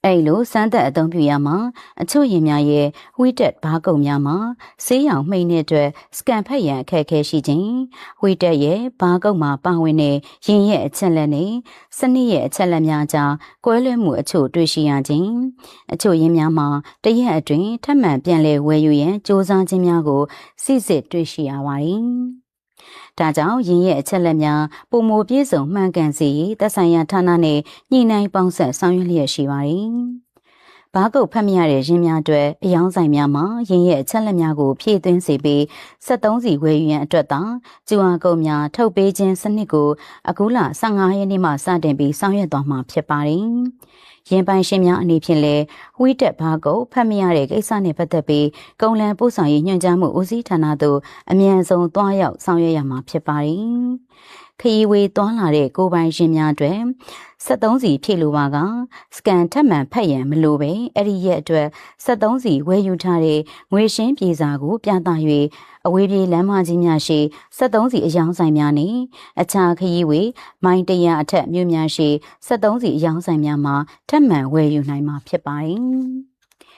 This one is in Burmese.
အဲ့လိုစမ်းသပ်အသုံးပြုရမှာအချို့ရင်များရဲ့ဝီတက်ဘားကုံများမှာဆေးရောင်မှိတ်တဲ့အတွက်စကန်ဖတ်ရန်အခက်အခဲရှိခြင်းဝီတက်ရဲ့ဘားကုံမှာပါဝင်တဲ့ရင်ရဲ့အချက်လက်နဲ့စနစ်ရဲ့အချက်လက်များကြားကွဲလွဲမှုအချို့တွေ့ရှိရခြင်းအချို့ရင်များမှာတရက်အတွင်းထပ်မံပြန်လည်ဝယ်ယူရန်စူးစမ်းခြင်းများကိုစစ်စစ်တွေ့ရှိရပါတယ်ဒါကြောင့်ရင်းရဲ့အချက်လက်များပုံမပြည့်စုံမှန်ကန်စေသက်ဆိုင်ရာဌာနနဲ့ညှိနှိုင်းပေါင်းဆက်ဆောင်ရွက်လျက်ရှိပါတယ်။ဘားကုတ်ဖတ်မရတဲ့ရင်းများအတွက်အယောင်းဆိုင်များမှာရင်းရဲ့အချက်လက်များကိုဖြည့်သွင်းစေပြီး73စီဝယ်ယူရန်အတွက်သာကျူအာကုတ်များထုတ်ပေးခြင်းစနစ်ကိုအခုလ15ရက်နေ့မှစတင်ပြီးဆောင်ရွက်သွားမှာဖြစ်ပါတယ်။ရင်ပိုင်ရှင်များအနေဖြင့်လည်းဝီတက်ဘားကုတ်ဖတ်မရတဲ့ကိစ္စနဲ့ပတ်သက်ပြီးကုန်လံပို့ဆောင်ရေးညွှန်ကြားမှုဦးစီးဌာနသို့အမြန်ဆုံးတွားရောက်ဆောင်ရွက်ရမှာဖြစ်ပါတယ်။ခရီးဝေးတွားလာတဲ့ကိုပိုင်ရှင်များအတွက်73စီဖြည့်လိုပါကစကန်ထပ်မံဖတ်ရန်မလိုပဲအဲ့ဒီရက်အတွက်73စီဝယ်ယူထားတဲ့ငွေရှင်းပြေစာကိုပြသ၍အဝေးပြေးလမ်းမကြီးများရှိ73စီအယောင်ဆိုင်များနဲ့အခြားခရီးဝေးမိုင်း100အထက်မြို့များရှိ73စီအယောင်ဆိုင်များမှာထပ်မံဝယ်ယူနိုင်မှာဖြစ်ပါတယ်